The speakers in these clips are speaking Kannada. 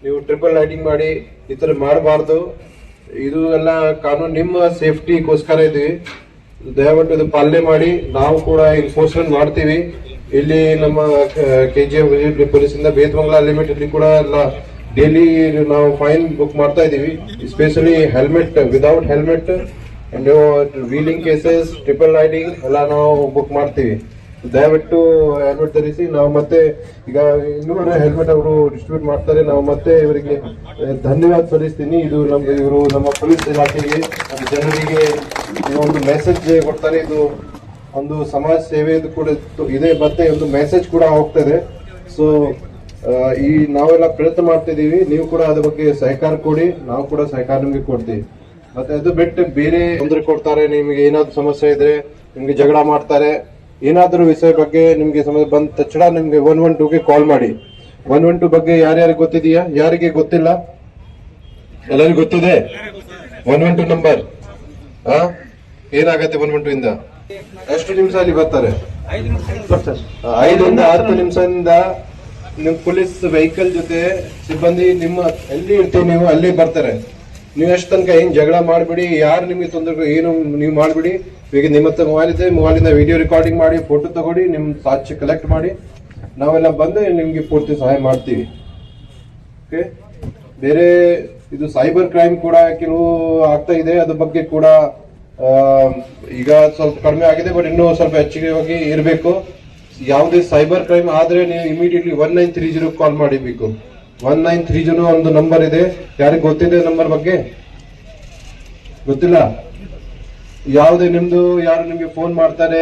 ನೀವು ಟ್ರಿಪಲ್ ಲೈಟಿಂಗ್ ಮಾಡಿ ಈ ತರ ಮಾಡಬಾರ್ದು. ಇದು ಎಲ್ಲ ಕಾನೂನು ನಿಮ್ಮ ಸೇಫ್ಟಿಗೋಸ್ಕರ ಇದೀವಿ. ದಯವಿಟ್ಟು ಇದು ಪಾಲನೆ ಮಾಡಿ. ನಾವು ಕೂಡ ಎನ್ಫೋರ್ಸ್ಮೆಂಟ್ ಮಾಡ್ತೀವಿ. ಇಲ್ಲಿ ನಮ್ಮ KGF ಪೊಲೀಸ್ ಇಂದ ಬೇತಮಂಗಲ ಲಿಮಿಟ್ ಇಲ್ಲಿ ಕೂಡ ಎಲ್ಲ ಡೈಲಿ ನಾವು ಫೈನ್ ಬುಕ್ ಮಾಡ್ತಾ ಇದೀವಿ. Especially helmet, without helmet and wheeling cases, triple riding ಎಲ್ಲ ನಾವು ಬುಕ್ ಮಾಡ್ತೀವಿ. ದಯವಿಟ್ಟು ಹೆಲ್ಮೆಟ್ ಧರಿಸಿ. ನಾವು ಮತ್ತೆ ಈಗ 200 ಹೆಲ್ಮೆಟ್ ಅವರು ಡಿಸ್ಟ್ರಿಬ್ಯೂಟ್ ಮಾಡ್ತಾರೆ. ನಾವು ಮತ್ತೆ ಇವರಿಗೆ ಧನ್ಯವಾದ ಸಲ್ಲಿಸ್ತೀನಿ. ಇದು ಇವರು ನಮ್ಮ ಪೊಲೀಸ್ ಇಲಾಖೆಗೆ ಜನರಿಗೆ ಒಂದು ಮೆಸೇಜ್ ಕೊಡ್ತಾರೆ. ಇದು ಒಂದು ಸಮಾಜ ಸೇವೆ ಕೂಡ ಇದೆ, ಮತ್ತೆ ಒಂದು ಮೆಸೇಜ್ ಕೂಡ ಹೋಗ್ತದೆ. ಸೊ ಈ ನಾವೆಲ್ಲ ಪ್ರಯತ್ನ ಮಾಡ್ತಿದೀವಿ. ನೀವು ಕೂಡ ಅದ್ರ ಬಗ್ಗೆ ಸಹಕಾರ ಕೊಡಿ, ನಾವು ಕೂಡ ಸಹಕಾರ ನಿಮ್ಗೆ ಕೊಡ್ತೀವಿ. ಮತ್ತೆ ಅದು ಬಿಟ್ಟು ಬೇರೆ ತೊಂದರೆ ಕೊಡ್ತಾರೆ, ನಿಮಗೆ ಏನಾದ್ರು ಸಮಸ್ಯೆ ಇದ್ರೆ, ನಿಮ್ಗೆ ಜಗಳ ಮಾಡ್ತಾರೆ, ಏನಾದ್ರೂ ವಿಷಯ ಬಗ್ಗೆ ನಿಮ್ಗೆ ಸಮಸ್ಯೆ ಬಂದ ತಕ್ಷಣ ನಿಮ್ಗೆ 112ಗೆ ಕಾಲ್ ಮಾಡಿ. 112 ಬಗ್ಗೆ ಯಾರ್ಯಾರಿಗೆ ಗೊತ್ತಿದೆಯಾ? ಯಾರಿಗೆ ಗೊತ್ತಿಲ್ಲ? ಎಲ್ಲರಿಗೂ ಗೊತ್ತಿದೆ 112 ನಂಬರ್. ಏನಾಗತ್ತೆ 112 ಇಂದ? ಎಷ್ಟು ನಿಮಿಷ ಅಲ್ಲಿ ಬರ್ತಾರೆ? 5ರಿಂದ 10 ನಿಮಿಷದಿಂದ ನಿಮ್ ಪೊಲೀಸ್ ವೆಹಿಕಲ್ ಜೊತೆ ಸಿಬ್ಬಂದಿ ನಿಮ್ಮ ಎಲ್ಲಿ ಇರ್ತೀವಿ ನೀವು ಅಲ್ಲಿ ಬರ್ತಾರೆ. ನೀವು ಎಷ್ಟು ತನಕ ಏನ್ ಜಗಳ ಮಾಡ್ಬಿಡಿ, ಯಾರು ನಿಮ್ಗೆ ತೊಂದರೆ ಏನು ನೀವು ಮಾಡ್ಬಿಡಿ. ಈಗ ನಿಮ್ಮ ಹತ್ರ ಮೊಬೈಲ್ ಇದೆ, ಮೊಬೈಲಿಂದ ವಿಡಿಯೋ ರೆಕಾರ್ಡಿಂಗ್ ಮಾಡಿ, ಫೋಟೋ ತಗೊಳ್ಳಿ, ನಿಮ್ ಸಾಕ್ಷಿ ಕಲೆಕ್ಟ್ ಮಾಡಿ, ನಾವೆಲ್ಲ ಬಂದು ನಿಮ್ಗೆ ಪೂರ್ತಿ ಸಹಾಯ ಮಾಡ್ತೀವಿ. ಓಕೆ. ಬೇರೆ ಇದು ಸೈಬರ್ ಕ್ರೈಮ್ ಕೂಡ ಕೆಲವು ಆಗ್ತಾ ಇದೆ, ಅದ್ರ ಬಗ್ಗೆ ಕೂಡ ಈಗ ಸ್ವಲ್ಪ ಕಡಿಮೆ ಆಗಿದೆ, ಬಟ್ ಇನ್ನೂ ಸ್ವಲ್ಪ ಹೆಚ್ಚಿಗೆ ಹೋಗಿ ಇರಬೇಕು. ಯಾವುದೇ ಸೈಬರ್ ಕ್ರೈಮ್ ಆದ್ರೆ ನೀವು ಇಮಿಡಿಯೇಟ್ಲಿ 1930 ಕಾಲ್ ಮಾಡಬೇಕು. 1930 ಒಂದು ನಂಬರ್ ಇದೆ. ಯಾರಿಗೆ ಗೊತ್ತಿದೆ ನಂಬರ್ ಬಗ್ಗೆ? ಗೊತ್ತಿಲ್ಲ? ಯಾವುದೇ ನಿಮ್ದು ಯಾರು ನಿಮ್ಗೆ ಫೋನ್ ಮಾಡ್ತಾರೆ,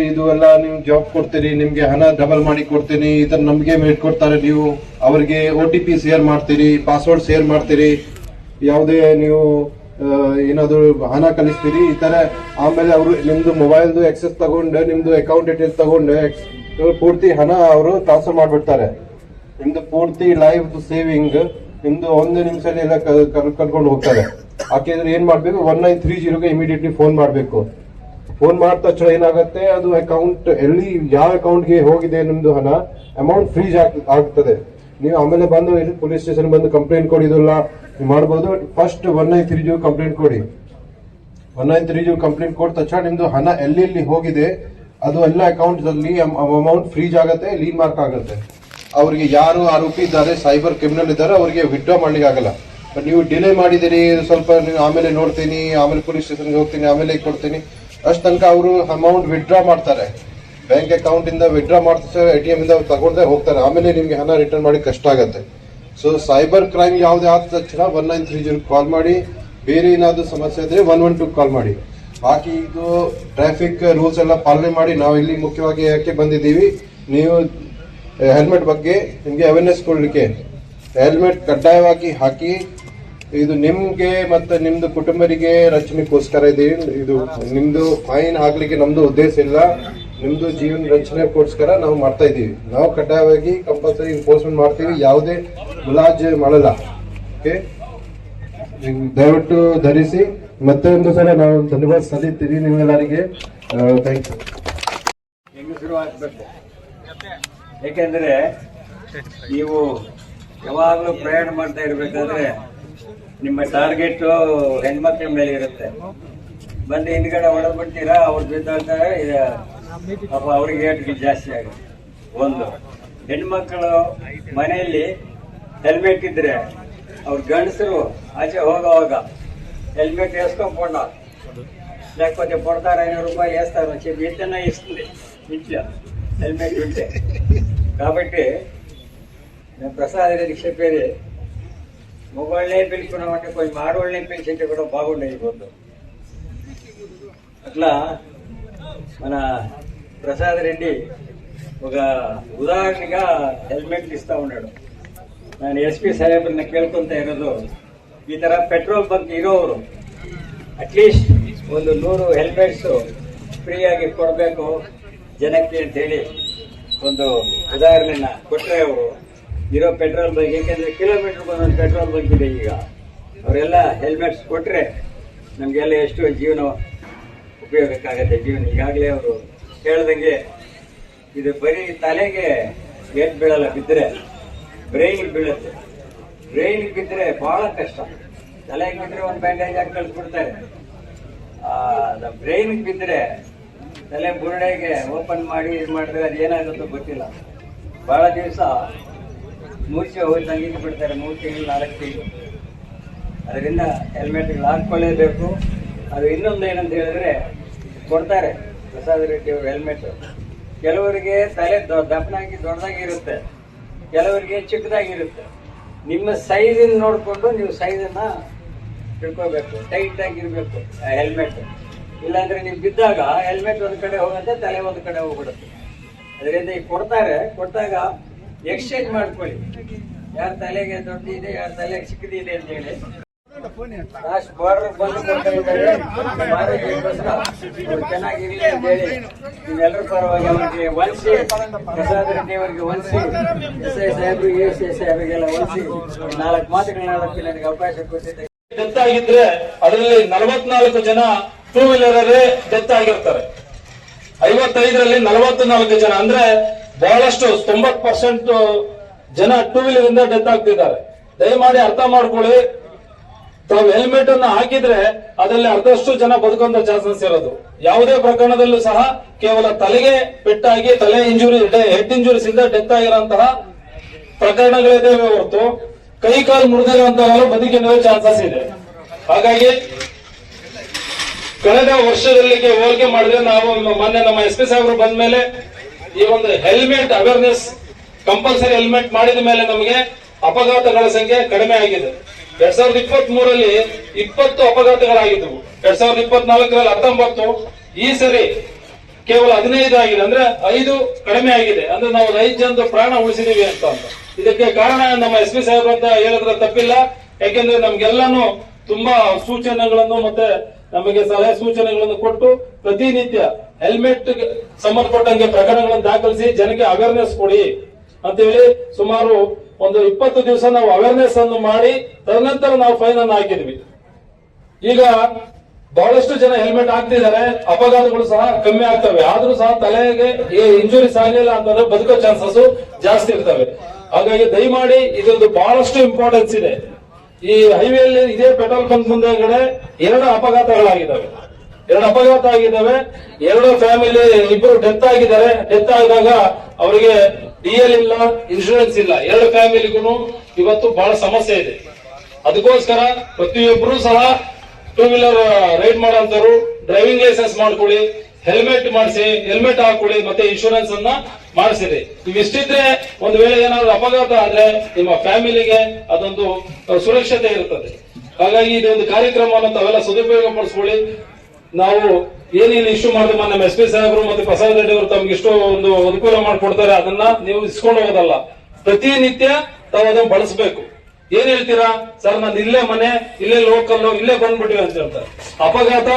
ಇದು ಎಲ್ಲ ನೀವು ಜಾಬ್ ಕೊಡ್ತೀರಿ, ನಿಮ್ಗೆ ಹಣ ಡಬಲ್ ಮಾಡಿ ಕೊಡ್ತೀನಿ, ಈ ತರ ನಮ್ಗೆ ಮೇಟ್ ಕೊಡ್ತಾರೆ, ನೀವು ಅವರಿಗೆ OTP ಶೇರ್ ಮಾಡ್ತೀರಿ, ಪಾಸ್ವರ್ಡ್ ಶೇರ್ ಮಾಡ್ತೀರಿ, ಯಾವುದೇ ನೀವು ಏನಾದ್ರು ಹಣ ಕಳಿಸ್ತೀರಿ ಈ ತರ. ಆಮೇಲೆ ಅವರು ನಿಮ್ದು ಮೊಬೈಲ್ದು ಆಕ್ಸೆಸ್ ತಗೊಂಡು, ನಿಮ್ದು ಅಕೌಂಟ್ ಡೀಟೇಲ್ಸ್ ತಗೊಂಡು ಪೂರ್ತಿ ಹಣ ಅವರು ಟ್ರಾನ್ಸ್ಫರ್ ಮಾಡ್ಬಿಡ್ತಾರೆ. ನಿಮ್ದು ಪೂರ್ತಿ ಲೈಫ್ ಸೇವಿಂಗ್ ನಿಮ್ದು 1 ನಿಮಿಷದಲ್ಲಿ ಎಲ್ಲ ಕರ್ಕೊಂಡು ಹೋಗ್ತಾರೆ. ಯಾಕೆಂದ್ರೆ ಏನ್ ಮಾಡ್ಬೇಕು, 1930ಗೆ ಇಮಿಡಿಯೇಟ್ಲಿ ಫೋನ್ ಮಾಡ್ಬೇಕು. ಫೋನ್ ಮಾಡಿದ ತಕ್ಷಣ ಏನಾಗುತ್ತೆ, ಅದು ಅಕೌಂಟ್ ಎಲ್ಲಿ ಯಾವ ಅಕೌಂಟ್ಗೆ ಹೋಗಿದೆ ನಿಮ್ದು ಹಣ, ಅಮೌಂಟ್ ಫ್ರೀಜ್ ಆಗ್ತದೆ. ನೀವು ಆಮೇಲೆ ಬಂದು ಪೊಲೀಸ್ ಸ್ಟೇಷನ್ ಬಂದು ಕಂಪ್ಲೇಂಟ್ ಕೊಡಿ, ಇದೆಲ್ಲ ಮಾಡಬಹುದು. ಫಸ್ಟ್ 1930 ಕಂಪ್ಲೇಂಟ್ ಕೊಡಿ. 1930 ಕಂಪ್ಲೇಂಟ್ ಕೊಟ್ಟ ತಕ್ಷಣ ನಿಮ್ದು ಹಣ ಎಲ್ಲಿ ಹೋಗಿದೆ ಅದು ಎಲ್ಲ ಅಕೌಂಟ್ಸ್ ಅಲ್ಲಿ ಅಮೌಂಟ್ ಫ್ರೀಜ್ ಆಗುತ್ತೆ, ಲೀನ್ ಮಾರ್ಕ್ ಆಗುತ್ತೆ. ಅವರಿಗೆ ಯಾರು ಆರೋಪಿ ಇದ್ದಾರೆ, ಸೈಬರ್ ಕ್ರಿಮಿನಲ್ ಇದ್ದಾರೆ, ಅವರಿಗೆ ವಿಡ್ರಾ ಮಾಡ್ಲಿಕ್ಕೆ ಆಗಲ್ಲ. ಬಟ್ ನೀವು ಡಿಲೇ ಮಾಡಿದಿರಿ, ಸ್ವಲ್ಪ ನೀವು ಆಮೇಲೆ ನೋಡ್ತೀನಿ, ಆಮೇಲೆ ಪೊಲೀಸ್ ಸ್ಟೇಷನ್ಗೆ ಹೋಗ್ತೀನಿ, ಆಮೇಲೆ ಕೊಡ್ತೀನಿ, ಅಷ್ಟು ತನಕ ಅವರು ಅಮೌಂಟ್ ವಿಡ್ರಾ ಮಾಡ್ತಾರೆ. ಬ್ಯಾಂಕ್ ಅಕೌಂಟ್ ಇಂದ ವಿಡ್ರಾ ಮಾಡ್ತಾರೆ, ATM ಇಂದ ತಗೊಂಡೇ ಹೋಗ್ತಾರೆ. ಆಮೇಲೆ ನಿಮ್ಗೆ ಹಣ ರಿಟರ್ನ್ ಮಾಡಿ ಕಷ್ಟ ಆಗುತ್ತೆ. ಸೊ ಸೈಬರ್ ಕ್ರೈಮ್ ಯಾವುದೇ ಆದ ತಕ್ಷಣ 1930 ಕಾಲ್ ಮಾಡಿ. ಬೇರೆ ಏನಾದ್ರು ಸಮಸ್ಯೆ ಇದ್ರೆ 112 ಕಾಲ್ ಮಾಡಿ. ಬಾಕಿ ಇದು ಟ್ರಾಫಿಕ್ ರೂಲ್ಸ್ ಎಲ್ಲ ಪಾಲನೆ ಮಾಡಿ. ನಾವು ಇಲ್ಲಿ ಮುಖ್ಯವಾಗಿ ಯಾಕೆ ಬಂದಿದ್ದೀವಿ, ನೀವು ಹೆಲ್ಮೆಟ್ ಬಗ್ಗೆ ನಿಮ್ಗೆ ಅವೇರ್ನೆಸ್ ಕೊಡ್ಲಿಕ್ಕೆ. ಹೆಲ್ಮೆಟ್ ಕಡ್ಡಾಯವಾಗಿ ಹಾಕಿ. ಇದು ನಿಮ್ಗೆ ಮತ್ತೆ ನಿಮ್ದು ಕುಟುಂಬರಿಗೆ ರಕ್ಷಣೆಗೋಸ್ಕರ ಇದೆ. ಇದು ನಿಮ್ದು ಫೈನ್ ಆಗ್ಲಿಕ್ಕೆ ನಮ್ದು ಉದ್ದೇಶ ಇಲ್ಲ, ನಿಮ್ದು ಜೀವನ ರಕ್ಷಣೆಗೋಸ್ಕರ ನಾವು ಮಾಡ್ತಾ ಇದೀವಿ. ನಾವು ಕಡ್ಡಾಯವಾಗಿ ಕಂಪಲ್ಸರಿ ಎನ್ಫೋರ್ಸ್ಮೆಂಟ್ ಮಾಡ್ತೀವಿ, ಯಾವುದೇ ಮುಲಾಜ್ ಮಾಡಲ್ಲ. ಓಕೆ, ದಯವಿಟ್ಟು ಧರಿಸಿ. ಮತ್ತೆ ಒಂದು ಸಲ ನಾವು ಧನ್ಯವಾದ ಸಲ್ಲಿಸ್ತೀವಿ ನಿಮ್ಮೆಲ್ಲರಿಗೆ. Thank you. ಯಾಕೆಂದ್ರೆ ನೀವು ಯಾವಾಗಲೂ ಪ್ರಯಾಣ ಮಾಡ್ತಾ ಇರ್ಬೇಕಾದ್ರೆ ನಿಮ್ಮ ಟಾರ್ಗೆಟ್ ಹೆಣ್ಮಕ್ಳ ಮೇಲೆ ಇರುತ್ತೆ. ಬಂದು ಹಿಂದ್ಗಡೆ ಹೊಡೆದ್ ಬಿಡ್ತೀರಾ, ಅವ್ರು ಬಿದ್ದಾಡ್ತಾರೆ, ಪಾಪ ಅವ್ರಿಗೆ ಏಟ್ಗಳು ಜಾಸ್ತಿ ಆಗುತ್ತೆ. ಒಂದು ಹೆಣ್ಮಕ್ಳು ಮನೆಯಲ್ಲಿ ಹೆಲ್ಮೆಟ್ ಇದ್ರೆ ಅವ್ರ ಗಂಡಸರು ಆಚೆ ಹೋಗೋವಾಗ ಹೆಲ್ಮೆಟ್ వేసుకోకుండా లేకపోతే పొడతారు, 500 రూపాయలు వేస్తారు, చెప్పి ఎంతైనా ఇస్తుంది ఇంట్లో హెల్మెట్ ఉంటే. కాబట్టి నేను ప్రసాద్ రెడ్డికి చెప్పేది, మొగోళ్ళనే పిలుచుకున్నామంటే కొంచెం ఆడవాళ్ళనే పిలిచింటే కూడా బాగుండేది పోతుంది. అట్లా మన ప్రసాద్ రెడ్డి ఒక ఉదాహరణగా ಹೆಲ್ಮೆಟ್ ಇಸ್ತಾ ఉన్నాడు. ನಾನು SP ಸಾಹೇಬ್ರನ್ನ ಕೇಳ್ಕೊಂತ ಇರೋದು, ಈ ತರ ಪೆಟ್ರೋಲ್ ಬಂಕ್ ಇರೋರು ಅಟ್ಲೀಸ್ಟ್ ಒಂದು 100 ಹೆಲ್ಮೆಟ್ಸ್ ಫ್ರೀಯಾಗಿ ಕೊಡಬೇಕು ಜನಕ್ಕೆ ಅಂತ ಹೇಳಿ ಒಂದು ಉದಾಹರಣೆನ ಕೊಟ್ಟರೆ ಅವರು ಇರೋ ಪೆಟ್ರೋಲ್ ಬಂಕ್, ಯಾಕೆಂದ್ರೆ ಕಿಲೋಮೀಟರ್ ಒಂದೊಂದು ಪೆಟ್ರೋಲ್ ಬಂಕ್ ಇದೆ ಈಗ, ಅವರೆಲ್ಲ ಹೆಲ್ಮೆಟ್ಸ್ ಕೊಟ್ಟರೆ ನಮಗೆಲ್ಲ ಎಷ್ಟು ಜೀವನ ಉಪಯೋಗಕ್ಕಾಗತ್ತೆ. ಜೀವನ ಈಗಾಗಲೇ ಅವರು ಹೇಳ್ದಂಗೆ ಇದು ಬರೀ ತಲೆಗೆ ಏಟ್ ಬೀಳಲ್ಲ, ಬಿದ್ದರೆ ಬ್ರೈನ್ಗೆ ಬೀಳುತ್ತೆ. ಬ್ರೈನ್ಗೆ ಬಿದ್ದರೆ ಬಹಳ ಕಷ್ಟ. ತಲೆಗೆ ಬಿದ್ದರೆ ಒಂದು ಬ್ಯಾಂಡೇಜ್ ಹಾಕಿ ಕಳಿಸ್ಬಿಡ್ತಾರೆ. ಬ್ರೈನ್ಗೆ ಬಿದ್ದರೆ ತಲೆ ಬುರುಡೆಗೆ ಓಪನ್ ಮಾಡಿ ಇದು ಮಾಡಿದ್ರೆ ಅದು ಏನಾಗುತ್ತೋ ಗೊತ್ತಿಲ್ಲ. ಬಹಳ ದಿವಸ ಮೂರ್ಛೆ ಹೋಗಿ ತಂಗಿಗೆ ಬಿಡ್ತಾರೆ, 3 ತಿಂಗಳು 4 ತಿಂಗಳು. ಅದರಿಂದ ಹೆಲ್ಮೆಟ್ಗಳು ಹಾಕ್ಕೊಳ್ಳೇಬೇಕು. ಅದು ಇನ್ನೊಂದು ಏನಂತ ಹೇಳಿದ್ರೆ ಕೊಡ್ತಾರೆ ಪ್ರಸಾದ್ ರೆಡ್ಡಿ ಅವರು ಹೆಲ್ಮೆಟ್. ಕೆಲವರಿಗೆ ತಲೆ ದಪ್ಪನಾಗಿ ದೊಡ್ಡದಾಗಿರುತ್ತೆ, ಕೆಲವರಿಗೆ ಚಿಕ್ಕದಾಗಿರುತ್ತೆ. ನಿಮ್ಮ ಸೈಜನ್ನು ನೋಡಿಕೊಂಡು ನೀವು ಸೈಜನ್ನ ತಿಳ್ಕೋಬೇಕು, ಟೈಟ್ ಆಗಿರ್ಬೇಕು ಹೆಲ್ಮೆಟ್. ಇಲ್ಲಾಂದ್ರೆ ನೀವು ಬಿದ್ದಾಗ ಹೆಲ್ಮೆಟ್ ಒಂದು ಕಡೆ ಹೋಗುತ್ತೆ, ತಲೆ ಒಂದು ಕಡೆ ಹೋಗ್ಬಿಡುತ್ತೆ. ಅದರಿಂದ ಈಗ ಕೊಟ್ಟಾಗ ಎಕ್ಸ್ಚೇಂಜ್ ಮಾಡ್ಕೊಳ್ಳಿ, ಯಾರ ತಲೆಗೆ ದೊಡ್ಡದಿದೆ ಯಾರ ತಲೆಗೆ ಚಿಕ್ಕದಿದೆ ಅಂತ ಹೇಳಿ. ಲಾಸ್ಟ್ ಬಾರ್ಡರ್ ಬಂದು ಕೊಡ್ತಾ ಇದ್ದಾರೆ, ಚೆನ್ನಾಗಿರ್ಲಿ ಅಂತ ಹೇಳಿ ನೀವೆಲ್ಲರ ಪರವಾಗಿ ಅವರಿಗೆ ಹೊಲಿಸಿ, ಪ್ರಸಾದ್ ರೆಡ್ಡಿ ಅವರಿಗೆ ಹೊಲಿಸಿ, SI ಸಾಹೇಬ್ರು ASI ಸಾಹೇಬ್ರಿಗೆಲ್ಲ ಹೊಲಿಸಿ 4 ಮಾತುಗಳನ್ನ ನನಗೆ ಅವಕಾಶ ಕೊಟ್ಟಿದ್ದೆ. ಡೆತ್ ಆಗಿದ್ರೆ ಅದರಲ್ಲಿ 44 ಜನ ಟೂ ವೀಲರ್ ಡೆತ್ ಆಗಿರ್ತಾರೆ. 55ರಲ್ಲಿ 44 ಜನ, ಅಂದ್ರೆ ಬಹಳಷ್ಟು 90% ಜನ ಟೂ ವೀಲರ್ ಇಂದ ಡೆತ್ ಆಗ್ತಿದ್ದಾರೆ. ದಯಮಾಡಿ ಅರ್ಥ ಮಾಡ್ಕೊಳ್ಳಿ, ತಾವು ಹೆಲ್ಮೆಟ್ ಅನ್ನು ಹಾಕಿದ್ರೆ ಅದರಲ್ಲಿ ಅರ್ಧಷ್ಟು ಜನ ಬದುಕುವಂತ ಚಾನ್ಸಸ್ ಇರೋದು. ಯಾವುದೇ ಪ್ರಕರಣದಲ್ಲೂ ಸಹ ಕೇವಲ ತಲೆಗೆ ಪೆಟ್ಟಾಗಿ ತಲೆ ಇಂಜುರಿ, ಹೆಡ್ ಇಂಜುರೀಸ್ ಇಂದ ಡೆತ್ ಆಗಿರುವಂತಹ ಪ್ರಕರಣಗಳಿದ್ದಾವೆ ಹೊರತು ಕೈ ಕಾಲು ಮುರಿದಿರುವಂತಹ ಬದುಕಿನ ಚಾನ್ಸಸ್ ಇದೆ. ಹಾಗಾಗಿ ಕಳೆದ ವರ್ಷದಲ್ಲಿಗೆ ಹೋಲಿಕೆ ಮಾಡಿದ್ರೆ ನಾವು ಮೊನ್ನೆ ನಮ್ಮ SP ಸಾಹೇಬರು ಬಂದ ಮೇಲೆ ಈ ಒಂದು ಹೆಲ್ಮೆಟ್ ಅವೇರ್ನೆಸ್ ಕಂಪಲ್ಸರಿ ಹೆಲ್ಮೆಟ್ ಮಾಡಿದ ಮೇಲೆ ನಮಗೆ ಅಪಘಾತಗಳ ಸಂಖ್ಯೆ ಕಡಿಮೆ ಆಗಿದೆ. 2023ರಲ್ಲಿ 20 ಅಪಘಾತಗಳಾಗಿದ್ದವು, 2024ರಲ್ಲಿ 19, ಈ ಸರಿ ಕೇವಲ 15 ಆಗಿದೆ. ಅಂದ್ರೆ 5 ಕಡಿಮೆ ಆಗಿದೆ. ಅಂದ್ರೆ ನಾವು 5 ಜನದ ಪ್ರಾಣ ಉಳಿಸಿದೀವಿ ಅಂತ. ಇದಕ್ಕೆ ಕಾರಣ ನಮ್ಮ SP ಸಾಹೇಬ್ರು ಅಂತ ಹೇಳಿದ್ರೆ ತಪ್ಪಿಲ್ಲ. ಯಾಕೆಂದ್ರೆ ನಮ್ಗೆಲ್ಲಾನು ತುಂಬಾ ಸೂಚನೆಗಳನ್ನು ಮತ್ತೆ ನಮಗೆ ಸಲಹೆ ಸೂಚನೆಗಳನ್ನು ಕೊಟ್ಟು ಪ್ರತಿನಿತ್ಯ ಹೆಲ್ಮೆಟ್ ಸಂಬಂಧಪಟ್ಟಂಗೆ ಪ್ರಕರಣಗಳನ್ನು ದಾಖಲಿಸಿ ಜನಕ್ಕೆ ಅವೇರ್ನೆಸ್ ಕೊಡಿ ಅಂತ ಹೇಳಿ ಸುಮಾರು ಒಂದು 20 ದಿವಸ ನಾವು ಅವೇರ್ನೆಸ್ ಅನ್ನು ಮಾಡಿ ತದನಂತರ ನಾವು ಫೈನ್ ಅನ್ನು ಹಾಕಿದ್ವಿ. ಈಗ ಬಹಳಷ್ಟು ಜನ ಹೆಲ್ಮೆಟ್ ಹಾಕ್ತಿದ್ದಾರೆ, ಅಪಘಾತಗಳು ಸಹ ಕಮ್ಮಿ ಆಗ್ತವೆ. ಆದ್ರೂ ಸಹ ತಲೆಗೆ ಇಂಜುರೀಸ್ ಆಗಲಿಲ್ಲ ಅಂತಂದ್ರೆ ಬದುಕೋ ಚಾನ್ಸಸ್ ಜಾಸ್ತಿ ಇರ್ತವೆ. ಹಾಗಾಗಿ ದಯಮಾಡಿ ಇದೊಂದು ಬಹಳಷ್ಟು ಇಂಪಾರ್ಟೆನ್ಸ್ ಇದೆ. ಈ ಹೈವೇಲಿ ಇದೇ ಪೆಟ್ರೋಲ್ ಬಂಕ್ ಮುಂದೆಗಡೆ 2 ಅಪಘಾತಗಳಾಗಿದ್ದಾವೆ. 2 ಅಪಘಾತ ಆಗಿದ್ದಾವೆ. 2 ಫ್ಯಾಮಿಲಿ, 2 ಡೆತ್ ಆಗಿದ್ದಾರೆ. ಡೆತ್ ಆದಾಗ ಅವರಿಗೆ DL ಇಲ್ಲ, ಇನ್ಶೂರೆನ್ಸ್ ಇಲ್ಲ. 2 ಫ್ಯಾಮಿಲಿಗೂ ಇವತ್ತು ಬಹಳ ಸಮಸ್ಯೆ ಇದೆ. ಅದಕ್ಕೋಸ್ಕರ ಪ್ರತಿಯೊಬ್ಬರು ಸಹ ಟೂ ವೀಲರ್ ರೈಡ್ ಮಾಡೋಂಥವ್ರು ಡ್ರೈವಿಂಗ್ ಲೈಸೆನ್ಸ್ ಮಾಡ್ಕೊಳ್ಳಿ, ಹೆಲ್ಮೆಟ್ ಮಾಡಿಸಿ, ಹೆಲ್ಮೆಟ್ ಹಾಕೊಳ್ಳಿ, ಮತ್ತೆ ಇನ್ಶೂರೆನ್ಸ್ ಅನ್ನ ಮಾಡಿಸಿರಿ. ಇವಿಷ್ಟಿದ್ರೆ ಒಂದು ವೇಳೆ ಏನಾದ್ರು ಅಪಘಾತ ಆದ್ರೆ ನಿಮ್ಮ ಫ್ಯಾಮಿಲಿಗೆ ಅದೊಂದು ಸುರಕ್ಷತೆ ಇರುತ್ತದೆ. ಹಾಗಾಗಿ ಇದೊಂದು ಕಾರ್ಯಕ್ರಮವನ್ನು ತಾವೆಲ್ಲ ಸದುಪಯೋಗ ಪಡಿಸ್ಕೊಳ್ಳಿ. ನಾವು ಏನೇನು ಇಶ್ಯೂ ಮಾಡಿದ್ರೆ ನಮ್ಮ SP ಸಾಹೇಬರು ಮತ್ತೆ ಪ್ರಸಾದ್ ರೆಡ್ಡಿ ಅವರು ತಮ್ಗೆ ಇಷ್ಟು ಒಂದು ಅನುಕೂಲ ಮಾಡಿಕೊಡ್ತಾರೆ, ಅದನ್ನ ನೀವು ಇಸ್ಕೊಂಡು ಹೋಗೋದಲ್ಲ, ಪ್ರತಿನಿತ್ಯ ತಾವು ಅದನ್ನ ಬಳಸಬೇಕು. ಏನ್ ಹೇಳ್ತೀರಾ ಸರ್, ನಾನು ಇಲ್ಲೇ ಮನೆ, ಇಲ್ಲೇ ಲೋಕಲ್, ಇಲ್ಲೇ ಬಂದ್ಬಿಟ್ಟಿವಿ ಅಂತ ಹೇಳ್ತಾರೆ. ಅಪಘಾತ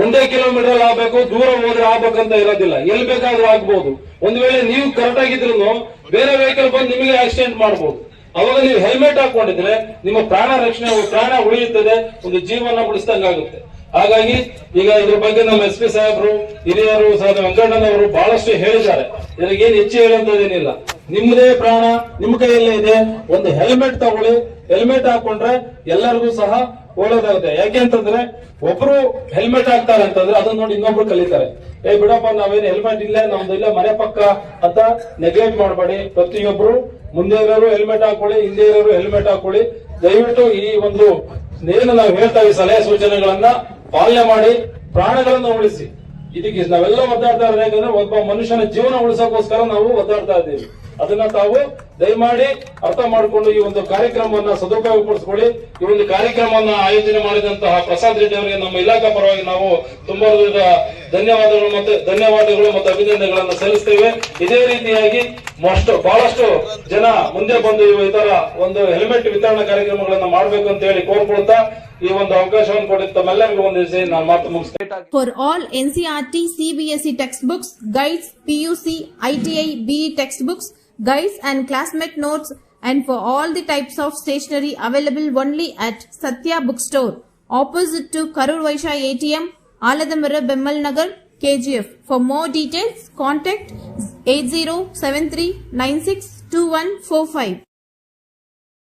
1 ಕಿಲೋಮೀಟರ್ ಆಗ್ಬೇಕು, ದೂರ ಹೋದ್ರೆ ಆಗ್ಬೇಕಂತ ಇರೋದಿಲ್ಲ, ಎಲ್ಲಿ ಬೇಕಾದ್ರೂ ಆಗ್ಬಹುದು. ಒಂದ್ ವೇಳೆ ನೀವು ಕರೆಕ್ಟ್ ಆಗಿದ್ರು ಬೇರೆ ವೆಹಿಕಲ್ ಬಂದು ನಿಮಗೆ ಆಕ್ಸಿಡೆಂಟ್ ಮಾಡಬಹುದು. ಅವಾಗ ನೀವು ಹೆಲ್ಮೆಟ್ ಹಾಕೊಂಡಿದ್ರೆ ನಿಮ್ಮ ಪ್ರಾಣ ರಕ್ಷಣೆ, ಪ್ರಾಣ ಉಳಿಯುತ್ತದೆ, ಒಂದು ಜೀವನ ಉಳಿಸಿದಂಗಾಗುತ್ತೆ. ಹಾಗಾಗಿ ಈಗ ಇದ್ರ ಬಗ್ಗೆ ನಮ್ಮ SP ಸಾಹೇಬರು, ಹಿರಿಯರು, ವೆಂಕಣ್ಣನವರು ಬಹಳಷ್ಟು ಹೇಳಿದ್ದಾರೆ. ಇದರಿಗೇನು ಹೆಚ್ಚು ಹೇಳುವಂತದೇನಿಲ್ಲ. ನಿಮ್ಮದೇ ಪ್ರಾಣ ನಿಮ್ಮ ಕೈಯಲ್ಲೇ ಇದೆ. ಒಂದು ಹೆಲ್ಮೆಟ್ ತಗೊಳ್ಳಿ, ಹೆಲ್ಮೆಟ್ ಹಾಕೊಂಡ್ರೆ ಎಲ್ಲರಿಗೂ ಸಹ ಒಳ್ಳೇದಾಗುತ್ತೆ. ಯಾಕೆ ಅಂತಂದ್ರೆ ಒಬ್ರು ಹೆಲ್ಮೆಟ್ ಹಾಕ್ತಾರೆ ಅಂತಂದ್ರೆ ಅದನ್ನ ನೋಡಿ ಇನ್ನೊಬ್ರು ಕಲಿತಾರೆ. ಬಿಡಪ್ಪ, ನಾವೇನು ಹೆಲ್ಮೆಟ್ ಇಲ್ಲೇ, ನಮ್ದು ಇಲ್ಲೇ ಮನೆ ಪಕ್ಕ ಅಂತ ನೆಗ್ಲೆಕ್ಟ್ ಮಾಡಬೇಡಿ. ಪ್ರತಿಯೊಬ್ರು ಮುಂದೆ ಇರೋರು ಹೆಲ್ಮೆಟ್ ಹಾಕೊಳ್ಳಿ, ಹಿಂದೆ ಇರೋರು ಹೆಲ್ಮೆಟ್ ಹಾಕೊಳ್ಳಿ. ದಯವಿಟ್ಟು ಈ ಒಂದು ಏನು ನಾವು ಹೇಳ್ತಾ ಈ ಸಲಹೆ ಸೂಚನೆಗಳನ್ನ ಪಾಲನೆ ಮಾಡಿ ಪ್ರಾಣಗಳನ್ನು ಉಳಿಸಿ. ಇದಕ್ಕೆ ನಾವೆಲ್ಲ ಒದ್ದಾಡ್ತಾ ಇರೋದು ಯಾಕಂದ್ರೆ ಒಬ್ಬ ಮನುಷ್ಯನ ಜೀವನ ಉಳಿಸೋಕೋಸ್ಕರ ನಾವು ಒದ್ದಾಡ್ತಾ ಇದ್ದೀವಿ. ಅದನ್ನ ತಾವು ದಯಮಾಡಿ ಅರ್ಥ ಮಾಡಿಕೊಂಡು ಈ ಒಂದು ಕಾರ್ಯಕ್ರಮವನ್ನ ಸದುಪಯೋಗಪಡಿಸಿಕೊಳ್ಳಿ. ಈ ಒಂದು ಕಾರ್ಯಕ್ರಮವನ್ನ ಆಯೋಜನೆ ಮಾಡಿದಂತಹ ಪ್ರಸಾದ್ ರೆಡ್ಡಿ ಅವರಿಗೆ ನಮ್ಮ ಇಲಾಖಾ ಪರವಾಗಿ ನಾವು ತುಂಬಾ ಧನ್ಯವಾದಗಳು ಮತ್ತು ಅಭಿನಂದನೆಗಳನ್ನು ಸಲ್ಲಿಸ್ತೇವೆ. ಇದೇ ರೀತಿಯಾಗಿ ಬಹಳಷ್ಟು ಜನ ಮುಂದೆ ಬಂದು ಈ ತರ ಒಂದು ಹೆಲ್ಮೆಟ್ ವಿತರಣಾ ಕಾರ್ಯಕ್ರಮಗಳನ್ನು ಮಾಡಬೇಕು ಅಂತ ಹೇಳಿ ಕೋರ್ಕೊಳ್ತಾ ಈ ಒಂದು ಅವಕಾಶವನ್ನು ಕೊಟ್ಟಿದ್ದ ತಮ್ಮೆಲ್ಲರಿಗೂ ಒಂದು ನಾನು ಮಾತು ಮುಗಿಸ್ತೇನೆ. For all NCERT, CBSE textbooks, guides, PUC, ITI, BE textbooks, guides and classmate notes, and for all the types of stationery available only at Satya Bookstore, opposite to Karur Vaishya ATM, Aladamara, Bemmal Nagar, KGF. For more details, contact 8073962145.